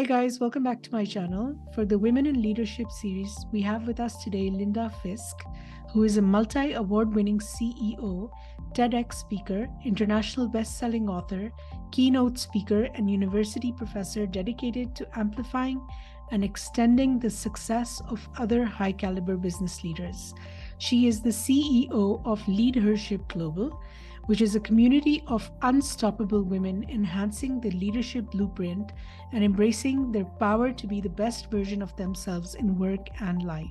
Hi guys, welcome back to my channel. For the Women in Leadership series, we have with us today Linda Fisk, who is a multi-award-winning CEO, TEDx speaker, international best-selling author, keynote speaker, and university professor dedicated to amplifying and extending the success of other high-caliber business leaders. She is the CEO of LeadHERship Global, which is a community of unstoppable women enhancing the leadership blueprint and embracing their power to be the best version of themselves in work and life.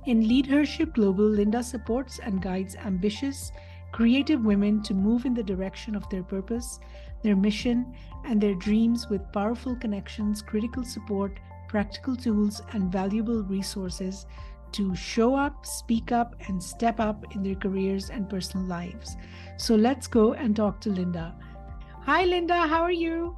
In LeadHERship Global, Linda supports and guides ambitious, creative women to move in the direction of their purpose, their mission, and their dreams with powerful connections, critical support, practical tools, and valuable resources to show up, speak up, and step up in their careers and personal lives. So let's go and talk to Linda. Hi, Linda. How are you?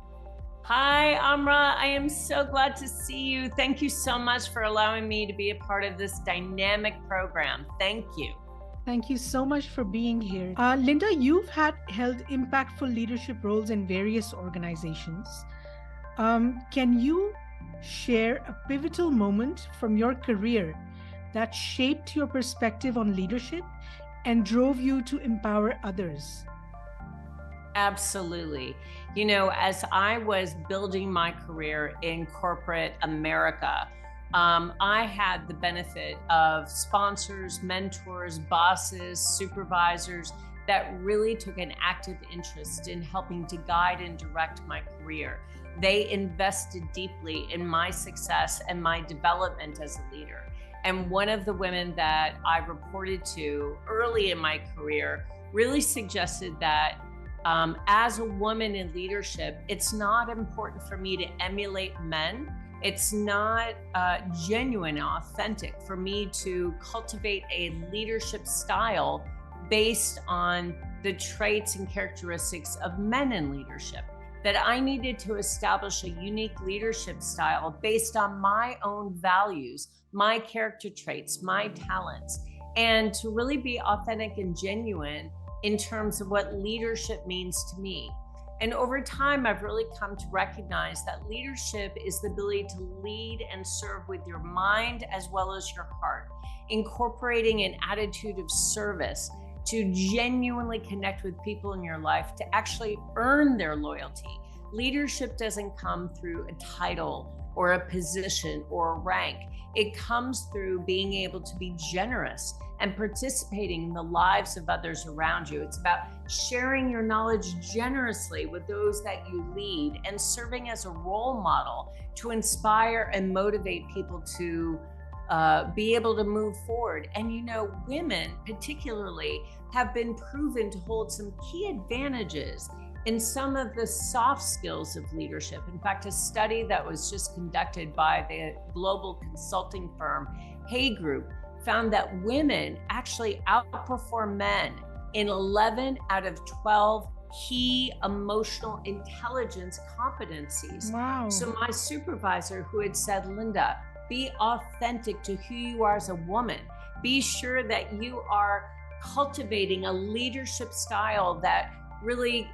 Hi, Amra. I am so glad to see you. Thank you so much for allowing me to be a part of this dynamic program. Thank you. Thank you so much for being here. Linda, you've held impactful leadership roles in various organizations. Can you share a pivotal moment from your career that shaped your perspective on leadership and drove you to empower others? Absolutely. You know, as I was building my career in corporate America, I had the benefit of sponsors, mentors, bosses, supervisors that really took an active interest in helping to guide and direct my career. They invested deeply in my success and my development as a leader. And one of the women that I reported to early in my career really suggested that as a woman in leadership, it's not important for me to emulate men. It's not genuine, authentic for me to cultivate a leadership style based on the traits and characteristics of men in leadership. That I needed to establish a unique leadership style based on my own values, my character traits, my talents, and to really be authentic and genuine in terms of what leadership means to me. And over time, I've really come to recognize that leadership is the ability to lead and serve with your mind as well as your heart, incorporating an attitude of service to genuinely connect with people in your life, to actually earn their loyalty. Leadership doesn't come through a title or a position or a rank. It comes through being able to be generous and participating in the lives of others around you. It's about sharing your knowledge generously with those that you lead and serving as a role model to inspire and motivate people to be able to move forward. And you know, women particularly have been proven to hold some key advantages in some of the soft skills of leadership. In fact, a study that was just conducted by the global consulting firm Hay Group found that women actually outperform men in 11 out of 12 key emotional intelligence competencies. Wow. So my supervisor, who had said, Linda, be authentic to who you are as a woman. Be sure that you are cultivating a leadership style that really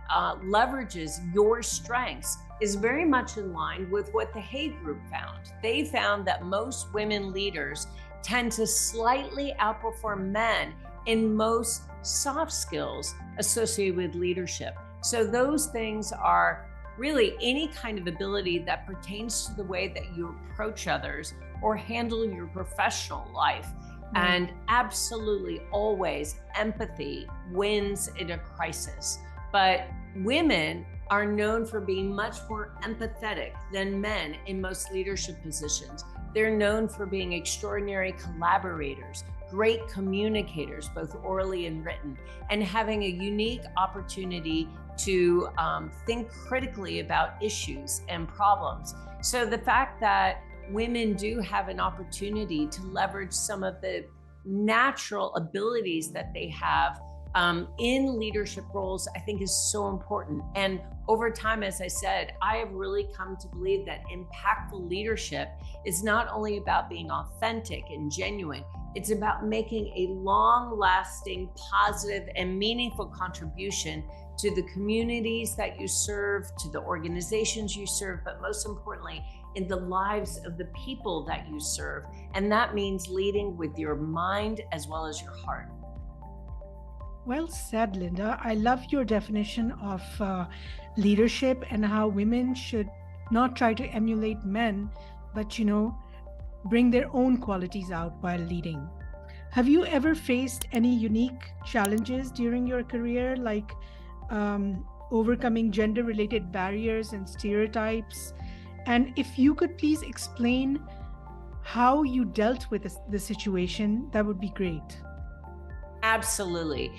leverages your strengths, is very much in line with what the Hay Group found. They found that most women leaders tend to slightly outperform men in most soft skills associated with leadership. So those things are really any kind of ability that pertains to the way that you approach others or handle your professional life. And absolutely always empathy wins in a crisis. But women are known for being much more empathetic than men in most leadership positions. They're known for being extraordinary collaborators, great communicators, both orally and written, and having a unique opportunity to think critically about issues and problems. So the fact that women do have an opportunity to leverage some of the natural abilities that they have in leadership roles, I think is so important. And over time, as I said, I have really come to believe that impactful leadership is not only about being authentic and genuine, it's about making a long-lasting, positive, and meaningful contribution to the communities that you serve, to the organizations you serve, but most importantly, in the lives of the people that you serve. And that means leading with your mind as well as your heart. Well said, Linda. I love your definition of leadership and how women should not try to emulate men, but, bring their own qualities out while leading. Have you ever faced any unique challenges during your career, like overcoming gender related barriers and stereotypes? And if you could please explain how you dealt with the situation, that would be great. Absolutely.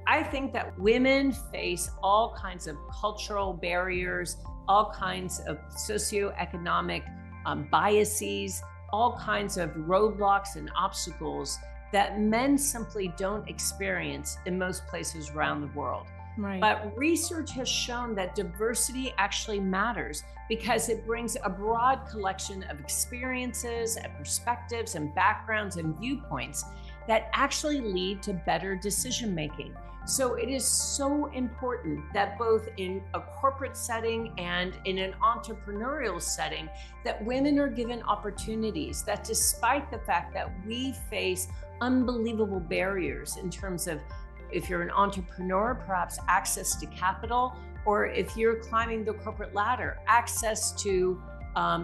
I think that women face all kinds of cultural barriers, all kinds of socioeconomic biases, all kinds of roadblocks and obstacles that men simply don't experience in most places around the world. Right. But research has shown that diversity actually matters because it brings a broad collection of experiences and perspectives and backgrounds and viewpoints that actually lead to better decision making. So it is so important that both in a corporate setting and in an entrepreneurial setting, that women are given opportunities, that despite the fact that we face unbelievable barriers in terms of, if you're an entrepreneur, perhaps access to capital, or if you're climbing the corporate ladder, access to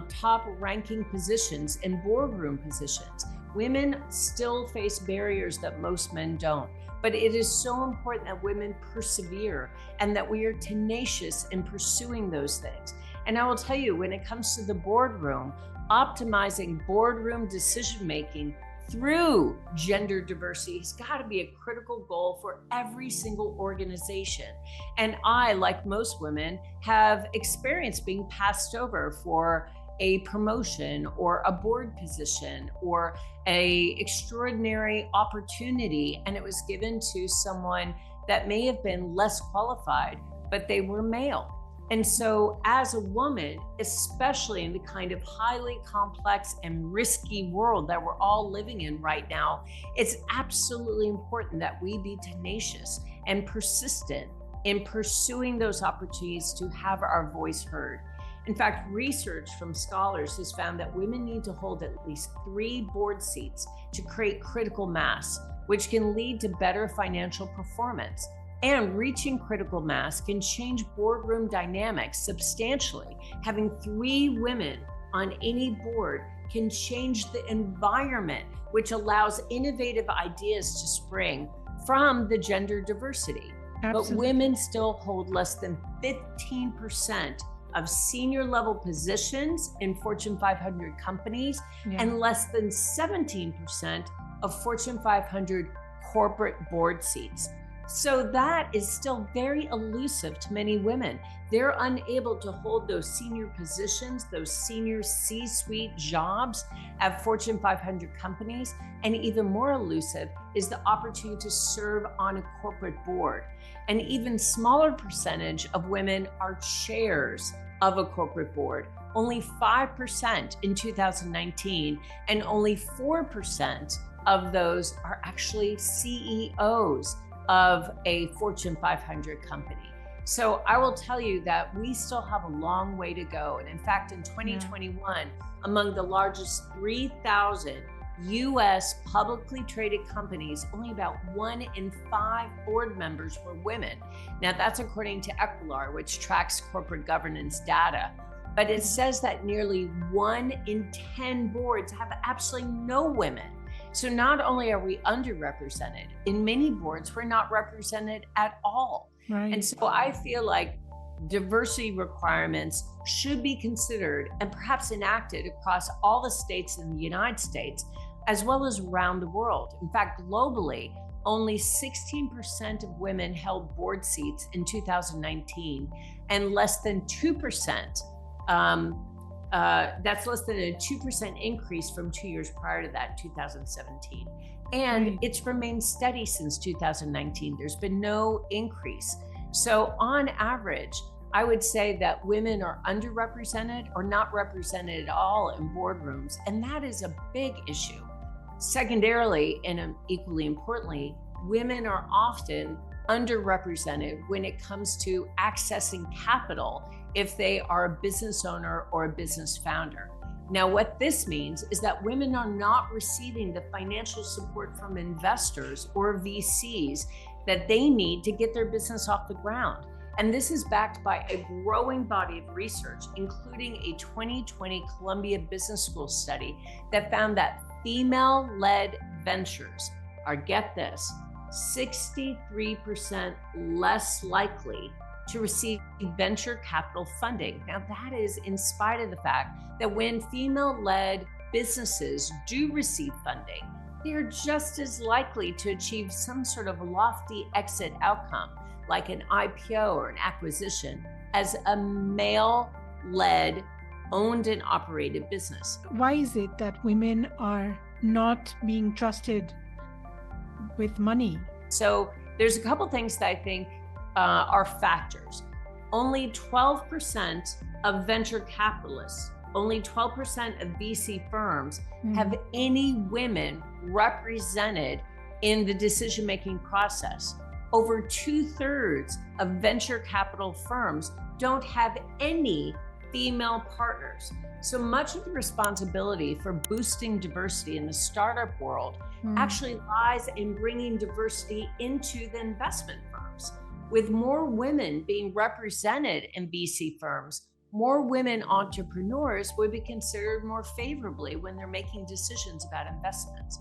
top ranking positions and boardroom positions. Women still face barriers that most men don't. But it is so important that women persevere and that we are tenacious in pursuing those things. And I will tell you, when it comes to the boardroom, optimizing boardroom decision-making through gender diversity has got to be a critical goal for every single organization. And I, like most women, have experienced being passed over for a promotion or a board position or a extraordinary opportunity, and it was given to someone that may have been less qualified, but they were male. And so as a woman, especially in the kind of highly complex and risky world that we're all living in right now, it's absolutely important that we be tenacious and persistent in pursuing those opportunities to have our voice heard. In fact, research from scholars has found that women need to hold at least 3 board seats to create critical mass, which can lead to better financial performance. And reaching critical mass can change boardroom dynamics substantially. Having 3 women on any board can change the environment, which allows innovative ideas to spring from the gender diversity. Absolutely. But women still hold less than 15% of senior level positions in Fortune 500 companies, and less than 17% of Fortune 500 corporate board seats. So that is still very elusive to many women. They're unable to hold those senior positions, those senior C-suite jobs at Fortune 500 companies. And even more elusive is the opportunity to serve on a corporate board. An even smaller percentage of women are chairs of a corporate board, only 5% in 2019, and only 4% of those are actually CEOs of a Fortune 500 company. So I will tell you that we still have a long way to go. And in fact, in 2021, among the largest 3,000 US publicly traded companies, only about 1 in 5 board members were women. Now that's according to Equilar, which tracks corporate governance data. But it says that nearly 1 in 10 boards have absolutely no women. So not only are we underrepresented, in many boards, we're not represented at all. Right. And so I feel like diversity requirements should be considered and perhaps enacted across all the states in the United States, as well as around the world. In fact, globally, only 16% of women held board seats in 2019, and less than 2%. That's less than a 2% increase from 2 years prior to that, 2017. And it's remained steady since 2019. There's been no increase. So on average, I would say that women are underrepresented or not represented at all in boardrooms. And that is a big issue. Secondarily, and equally importantly, women are often underrepresented when it comes to accessing capital if they are a business owner or a business founder. Now, what this means is that women are not receiving the financial support from investors or VCs that they need to get their business off the ground. And this is backed by a growing body of research, including a 2020 Columbia Business School study that found that female-led ventures are, get this, 63% less likely to receive venture capital funding. Now, that is in spite of the fact that when female-led businesses do receive funding, they're just as likely to achieve some sort of lofty exit outcome, like an IPO or an acquisition, as a male-led, owned and operated business. Why is it that women are not being trusted with money? So there's a couple things that I think are factors. Only 12% of venture capitalists, only 12% of VC firms have any women represented in the decision-making process. Over 2/3 of venture capital firms don't have any female partners. So much of the responsibility for boosting diversity in the startup world actually lies in bringing diversity into the investment firms. With more women being represented in VC firms, more women entrepreneurs would be considered more favorably when they're making decisions about investments.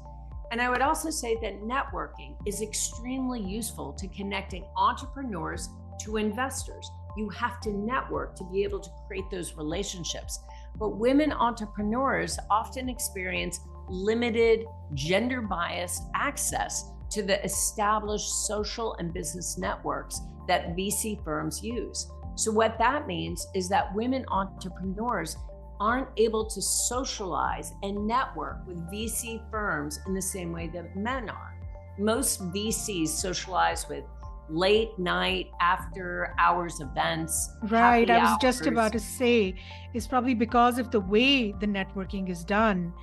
And I would also say that networking is extremely useful to connecting entrepreneurs to investors. You have to network to be able to create those relationships. But women entrepreneurs often experience limited gender-biased access to the established social and business networks that VC firms use. So what that means is that women entrepreneurs aren't able to socialize and network with VC firms in the same way that men are. Most VCs socialize with late night, after hours events. Right, I was just about to say, it's probably because of the way the networking is done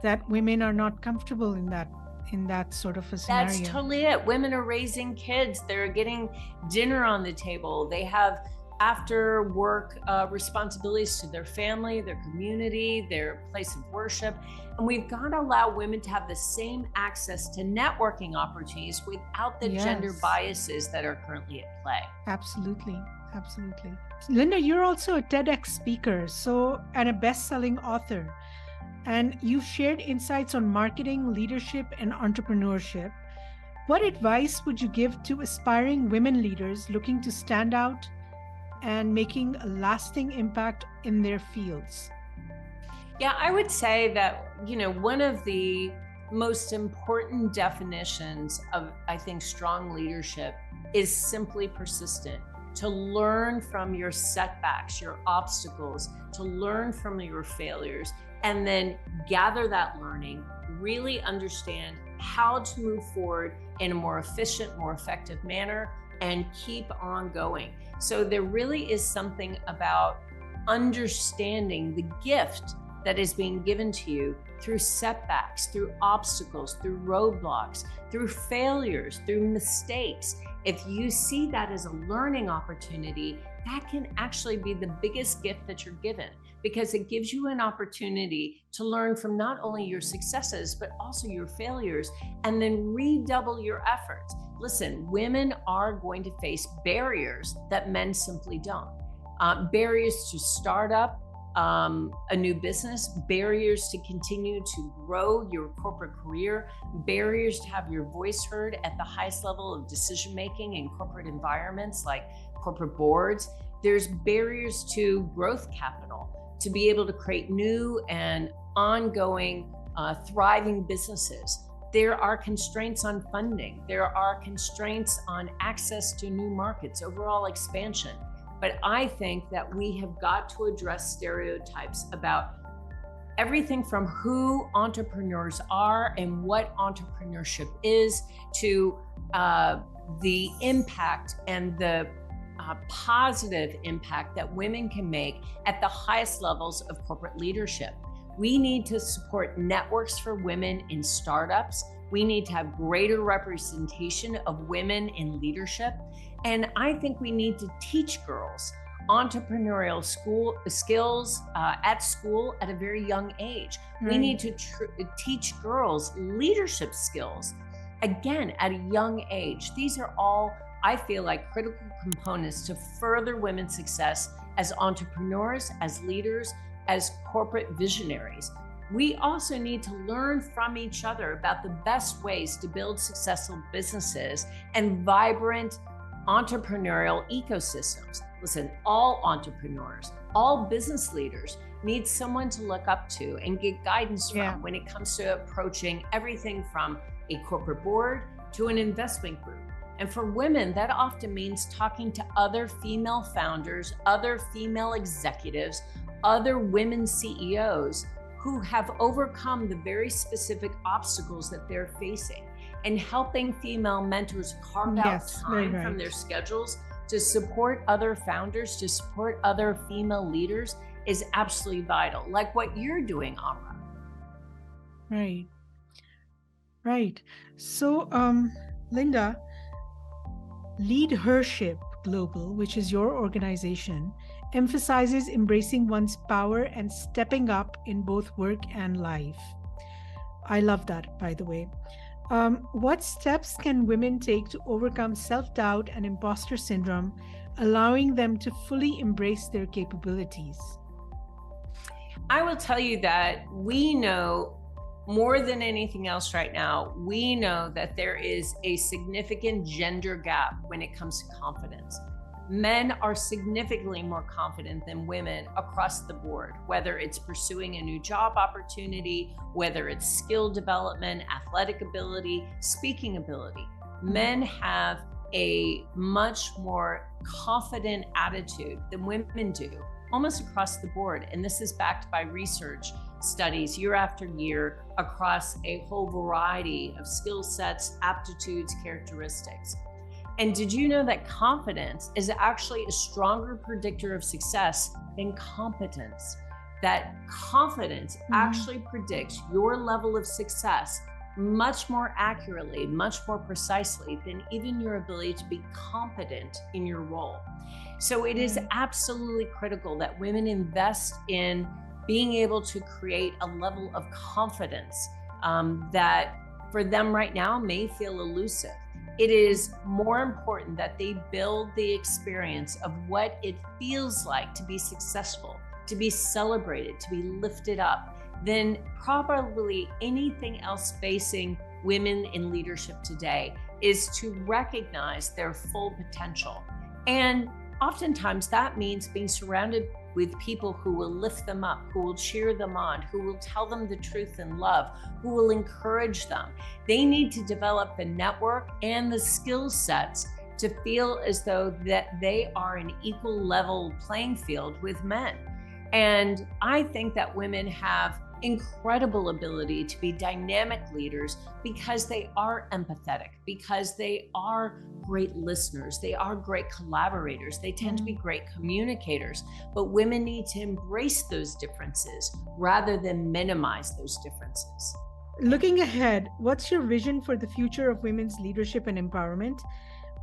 that women are not comfortable in that sort of a scenario. That's totally it. Women are raising kids. They're getting dinner on the table. They have after work responsibilities to their family, their community, their place of worship. And we've got to allow women to have the same access to networking opportunities without the gender biases that are currently at play. Absolutely. Absolutely. Linda, you're also a TEDx speaker, and a best-selling author. And you've shared insights on marketing, leadership, and entrepreneurship. What advice would you give to aspiring women leaders looking to stand out and making a lasting impact in their fields? Yeah, I would say that, one of the most important definitions of, I think, strong leadership is simply persistent. To learn from your setbacks, your obstacles, to learn from your failures, and then gather that learning, really understand how to move forward in a more efficient, more effective manner, and keep on going. So there really is something about understanding the gift that is being given to you through setbacks, through obstacles, through roadblocks, through failures, through mistakes. If you see that as a learning opportunity, that can actually be the biggest gift that you're given, because it gives you an opportunity to learn from not only your successes, but also your failures, and then redouble your efforts. Listen, women are going to face barriers that men simply don't. Barriers to start up a new business, barriers to continue to grow your corporate career, barriers to have your voice heard at the highest level of decision-making in corporate environments like corporate boards. There's barriers to growth capital to be able to create new and ongoing thriving businesses. There are constraints on funding. There are constraints on access to new markets, overall expansion. But I think that we have got to address stereotypes about everything from who entrepreneurs are and what entrepreneurship is, to the impact and the positive impact that women can make at the highest levels of corporate leadership. We need to support networks for women in startups. We need to have greater representation of women in leadership. And I think we need to teach girls entrepreneurial skills at school at a very young age. We need to teach girls leadership skills, again, at a young age. These are all, I feel like, critical components to further women's success as entrepreneurs, as leaders, as corporate visionaries. We also need to learn from each other about the best ways to build successful businesses and vibrant entrepreneurial ecosystems. Listen, all entrepreneurs, all business leaders need someone to look up to and get guidance from when it comes to approaching everything from a corporate board to an investment group. And for women, that often means talking to other female founders, other female executives, other women CEOs who have overcome the very specific obstacles that they're facing, and helping female mentors carve out time from their schedules to support other founders, to support other female leaders is absolutely vital, like what you're doing, Amra. Right. So, Linda, LeadHERship Global, which is your organization, emphasizes embracing one's power and stepping up in both work and life. I love that, by the way. What steps can women take to overcome self-doubt and imposter syndrome, allowing them to fully embrace their capabilities? I will tell you that we know more than anything else right now, we know that there is a significant gender gap when it comes to confidence. Men are significantly more confident than women across the board, whether it's pursuing a new job opportunity, whether it's skill development, athletic ability, speaking ability. Men have a much more confident attitude than women do, almost across the board. And this is backed by research studies year after year across a whole variety of skill sets, aptitudes, characteristics. And did you know that confidence is actually a stronger predictor of success than competence? That confidence actually predicts your level of success much more accurately, much more precisely than even your ability to be competent in your role. So it is absolutely critical that women invest in being able to create a level of confidence that for them right now may feel elusive. It is more important that they build the experience of what it feels like to be successful, to be celebrated, to be lifted up, than probably anything else facing women in leadership today, is to recognize their full potential. And oftentimes that means being surrounded with people who will lift them up, who will cheer them on, who will tell them the truth in love, who will encourage them. They need to develop the network and the skill sets to feel as though that they are an equal level playing field with men. And I think that women have incredible ability to be dynamic leaders because they are empathetic, because they are great listeners, they are great collaborators, they tend to be great communicators. But women need to embrace those differences rather than minimize those differences. Looking ahead, what's your vision for the future of women's leadership and empowerment?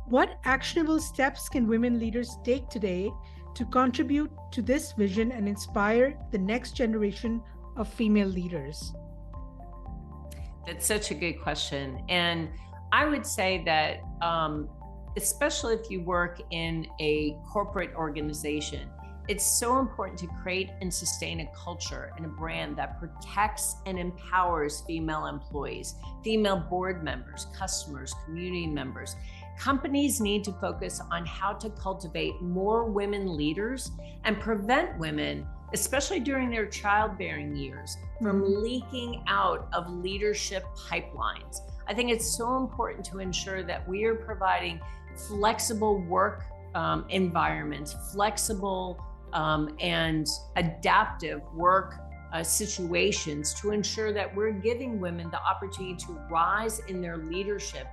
What actionable steps can women leaders take today to contribute to this vision and inspire the next generation of female leaders? That's such a good question. And I would say that, especially if you work in a corporate organization, it's so important to create and sustain a culture and a brand that protects and empowers female employees, female board members, customers, community members. Companies need to focus on how to cultivate more women leaders and prevent women, especially during their childbearing years, from leaking out of leadership pipelines. I think it's so important to ensure that we are providing flexible work environments, flexible and adaptive work situations to ensure that we're giving women the opportunity to rise in their leadership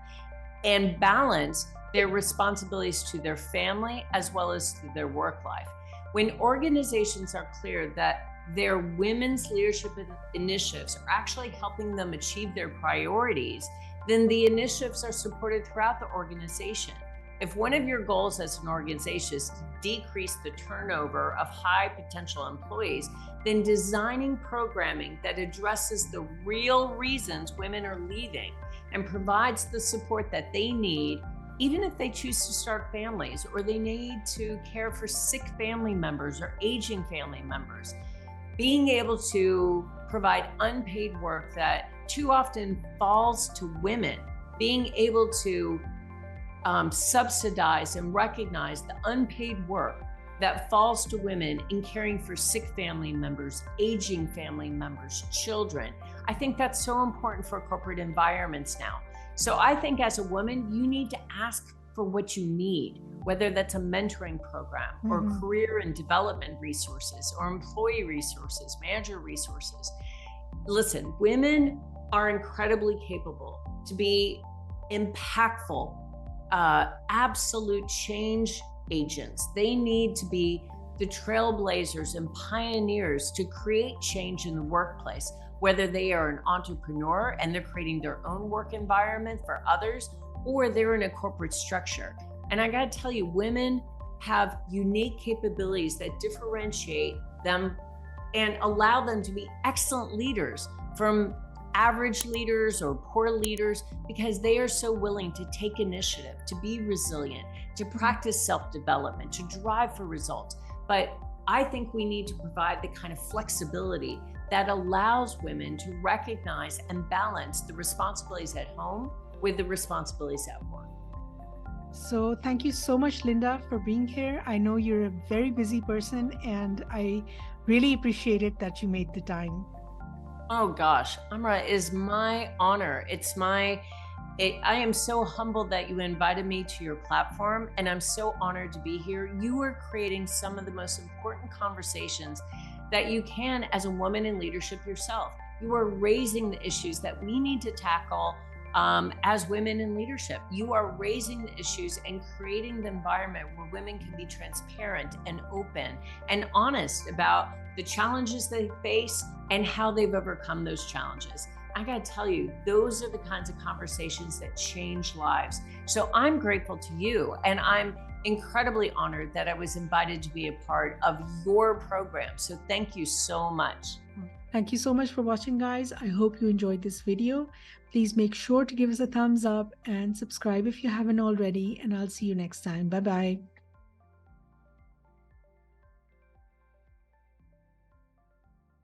and balance their responsibilities to their family as well as to their work life. When organizations are clear that their women's leadership initiatives are actually helping them achieve their priorities, then the initiatives are supported throughout the organization. If one of your goals as an organization is to decrease the turnover of high potential employees, then designing programming that addresses the real reasons women are leaving and provides the support that they need, even if they choose to start families or they need to care for sick family members or aging family members. Being able to provide unpaid work that too often falls to women, being able to subsidize and recognize the unpaid work that falls to women in caring for sick family members, aging family members, children. I think that's so important for corporate environments now. So I think as a woman, you need to ask for what you need, whether that's a mentoring program or career and development resources or employee resources, manager resources. Listen, women are incredibly capable to be impactful, absolute change agents. They need to be the trailblazers and pioneers to create change in the workplace, whether they are an entrepreneur and they're creating their own work environment for others, or they're in a corporate structure. And I gotta tell you, women have unique capabilities that differentiate them and allow them to be excellent leaders from average leaders or poor leaders, because they are so willing to take initiative, to be resilient, to practice self-development, to drive for results. But I think we need to provide the kind of flexibility that allows women to recognize and balance the responsibilities at home with the responsibilities at work. So thank you so much, Linda, for being here. I know you're a very busy person, and I really appreciate it that you made the time. Oh gosh, Amra, it is my honor. I am so humbled that you invited me to your platform, and I'm so honored to be here. You are creating some of the most important conversations that you can as a woman in leadership yourself. You are raising the issues that we need to tackle as women in leadership. You are raising the issues and creating the environment where women can be transparent and open and honest about the challenges they face and how they've overcome those challenges. I gotta tell you, those are the kinds of conversations that change lives. So I'm grateful to you, and I'm incredibly honored that I was invited to be a part of your program. So thank you so much. Thank you so much for watching, guys. I hope you enjoyed this video. Please make sure to give us a thumbs up and subscribe if you haven't already, and I'll see you next time. Bye-bye.